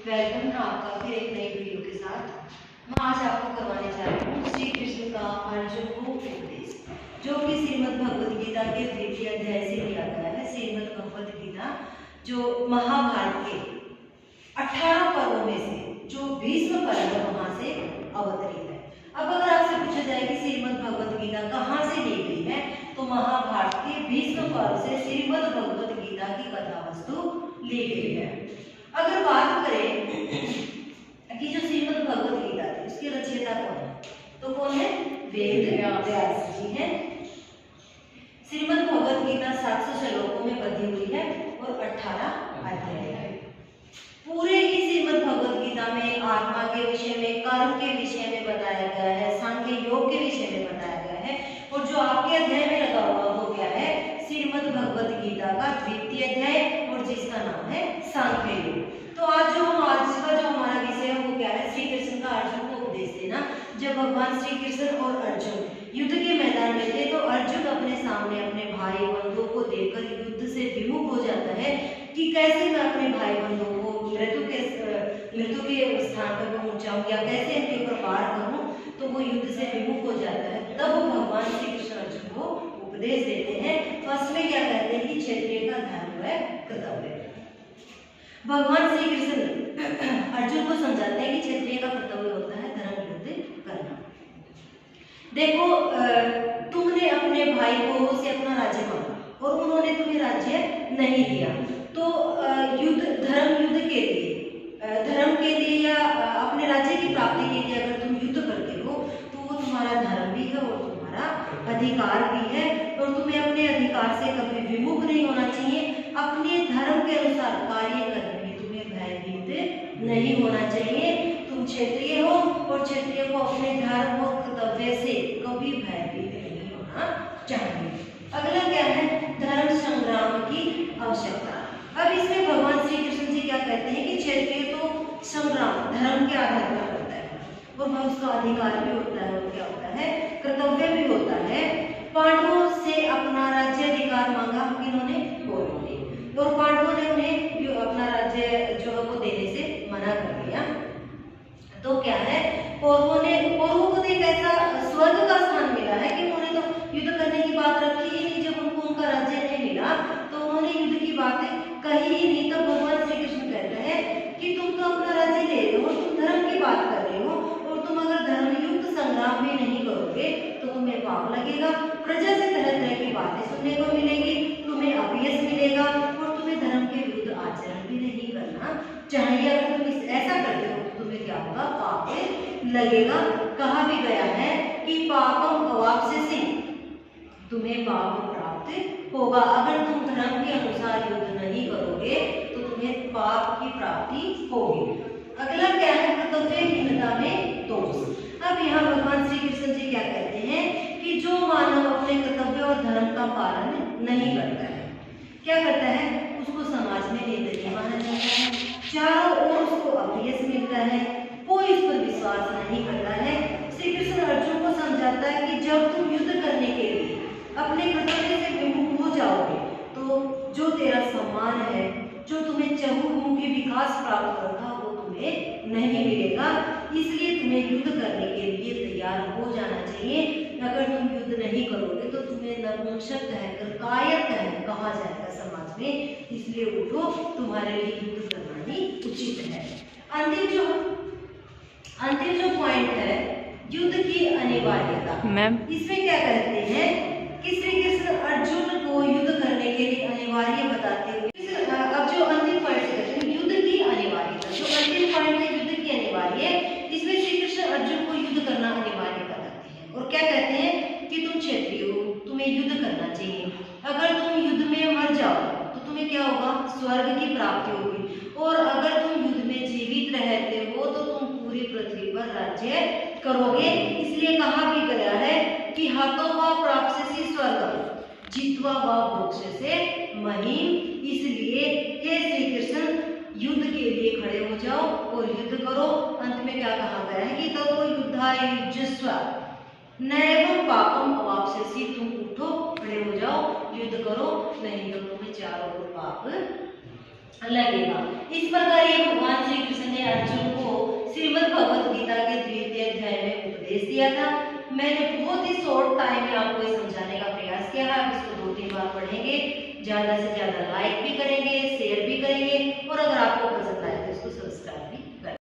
Welcome है आपका फिर एक नई वीडियो के साथ। मैं आज आपको करवाने जा रही हूँ श्री कृष्ण का अर्जुन को उपदेश, जो कि श्रीमद् भगवद गीता के 3य अध्याय से लिया गया है। श्रीमद् भगवद गीता जो महाभारत के 18 पर्वों में से जो 20वां पर्व है वहां से अवतरित है। अब अगर आपसे पूछा जाए कि श्रीमद् भगवद गीता कहाँ से ली गई है, तो महाभारत के 20वें पर्व से श्रीमद् भगवद गीता की कथा वस्तु ली गई है। अगर बात करें कि जो श्रीमद् भगवद गीता थी उसके रचयिता कौन है, तो कौन है? वेद व्यास जी हैं। श्रीमद् भगवद गीता 700 श्लोकों में बंधी हुई है और 18 अध्याय है। पूरे ही श्रीमद् भगवद गीता में आत्मा के विषय में, कर्म के विषय में बताया गया है, सांख्य योग के विषय में बताया गया है। और जो आपके अध्याय में लगा हुआ वो क्या है? श्रीमद् भगवद गीता का 2य अध्याय, और जिसका नाम है सांख्य योग। तो आज का जो हमारा विषय है वो क्या है? श्री कृष्ण का अर्जुन को उपदेश देना। जब भगवान श्री कृष्ण और अर्जुन युद्ध के मैदान में थे तो अर्जुन अपने सामने अपने भाई बंधुओं को देखकर युद्ध से विमुख हो जाता है कि कैसे मैं अपने भाई बंधुओं को मृत्यु के स्थान पर पहुंचाऊं या कैसे इनके ऊपर वार करूं, तो वो युद्ध से विमुख हो जाता है। तब भगवान श्री कृष्ण अर्जुन को उपदेश देते हैं। फर्स्ट में क्या कहते हैं कि क्षत्रिय का धर्म है कर्तव्य। भगवान श्री कृष्ण अर्जुन को समझाते हैं कि क्षत्रिय का कर्तव्य होता है धर्म युद्ध करना। देखो, तुमने अपने भाई को से अपना राज्य मांगा और उन्होंने तुम्हें राज्य नहीं दिया, तो धर्म के लिए या अपने राज्य की प्राप्ति के लिए अगर तुम युद्ध करते हो तो वो तुम्हारा धर्म भी है और तुम्हारा अधिकार भी है, और तुम्हें अपने अधिकार से कभी विमुख नहीं होना चाहिए। अपने धर्म के अनुसार कार्य करने में तुम्हें भयभीत नहीं होना चाहिए। तुम क्षत्रिय हो और क्षत्रिय को अपने धर्म और कर्तव्य से कभी भयभीत नहीं होना चाहिए। अगला क्या है? धर्म संग्राम की आवश्यकता। अब इसमें भगवान श्री कृष्ण जी क्या कहते हैं कि क्षत्रिय तो संग्राम धर्म के आधार पर करता है और वह उसका अधिकार भी होता है और क्या होता है? कर्तव्य भी होता है। पांडवों से अपना राज्य अधिकार मांगा किन्होंने? कौरवों ने, और पांडवों ने उन्हें अपना राज्य जो है वो देने से मना कर दिया। तो क्या है? कौरवों को एक ऐसा स्वर्ग का स्थान मिला है कि उन्होंने तो युद्ध करने की बात रखी ही नहीं। जब उनको उनका राज्य नहीं मिला तो उन्होंने युद्ध की बातें कही ही नहीं। तब भगवान श्री कृष्ण कहते हैं कि तुम तो अपना राज्य ले रहे हो, तुम धर्म की बात कर रहे हो, और तुम अगर धर्मयुक्त संग्राम भी नहीं करोगे तो तुम्हें पाप लगेगा, प्रजा से तरह तरह की बातें सुनने को मिलेगी, तुम्हें अपयश मिलेगा और तुम्हें धर्म के विरुद्ध आचरण भी नहीं करना चाहिए। अगर तुम ऐसा करते हो तो तुम्हें क्या होगा? पाप लगेगा। कहा भी गया है कि पापम अवाप्स्यसि, तुम्हें पाप प्राप्त होगा। अगर तुम धर्म के अनुसार युद्ध नहीं करोगे तो तुम्हें पाप की प्राप्ति होगी। अगला क्या है? कर्तव्यहीनता में दोष। अब यहाँ भगवान श्री कृष्ण जी क्या कहते हैं कि जो मानव अपने कर्तव्य और धर्म का पालन नहीं करता है, क्या करता है? उसको समाज में निर्दयी माना जाता है, चारों ओर उसको अपयश मिलता है, कोई उस पर विश्वास नहीं करता है। श्री कृष्ण अर्जुन को समझाता है कि जब तुम युद्ध करने के लिए अपने कर्तव्य से विमुख हो जाओगे तो जो तेरा सम्मान है, जो तुम्हें चहुमुखी विकास प्राप्त करता वो तुम्हें नहीं मिलेगा। इसलिए तुम्हें युद्ध करने के लिए तैयार हो जाना चाहिए। अगर तुम युद्ध नहीं करोगे तो तुम्हें नपुंसक कहकर कायर कहा जाएगा समाज में। इसलिए उठो, तुम्हारे लिए युद्ध करना ही उचित है। अंतिम जो पॉइंट है युद्ध की अनिवार्यता। मैम इसमें क्या कहते हैं कि श्री कृष्ण अर्जुन को युद्ध करने के लिए अनिवार्य बताते हुए अब जो अंतिम पॉइंट है युद्ध की अनिवार्यता, जो अंतिम पॉइंट है युद्ध की अनिवार्य, इसमें श्री कृष्ण अर्जुन को युद्ध करना अनिवार्य बताते हैं और क्या कहते हैं कि तुम क्षत्रिय हो, तुम्हें युद्ध करना चाहिए। अगर तुम युद्ध में मर जाओ तो तुम्हें क्या होगा? स्वर्ग की प्राप्ति होगी, और अगर तुम युद्ध में जीवित रहते हो तो तुम पूरी पृथ्वी पर राज्य करोगे। इसलिए कहा भी गया है कि हतो वा प्राप्स्यसि स्वर्गम जित्वा वा भोक्ष्यसे महीम। इसलिए हे श्री कृष्ण युद्ध के लिए खड़े हो जाओ और युद्ध करो। अंत में क्या कहा गया है कि ततो युद्धाय युज्यस्व नैवं पापम अवाप्स्यसि। तुम उठो, खड़े हो जाओ, युद्ध करो, नहीं तो तुम्हें चारों ओर पाप लगेगा। इस प्रकार ये भगवान श्री कृष्ण ने भगवत गीता के द्वितीय अध्याय में उपदेश दिया था। मैंने बहुत ही शॉर्ट टाइम में आपको ये समझाने का प्रयास किया है। आप इसको 2-3 बार पढ़ेंगे, ज्यादा से ज्यादा लाइक भी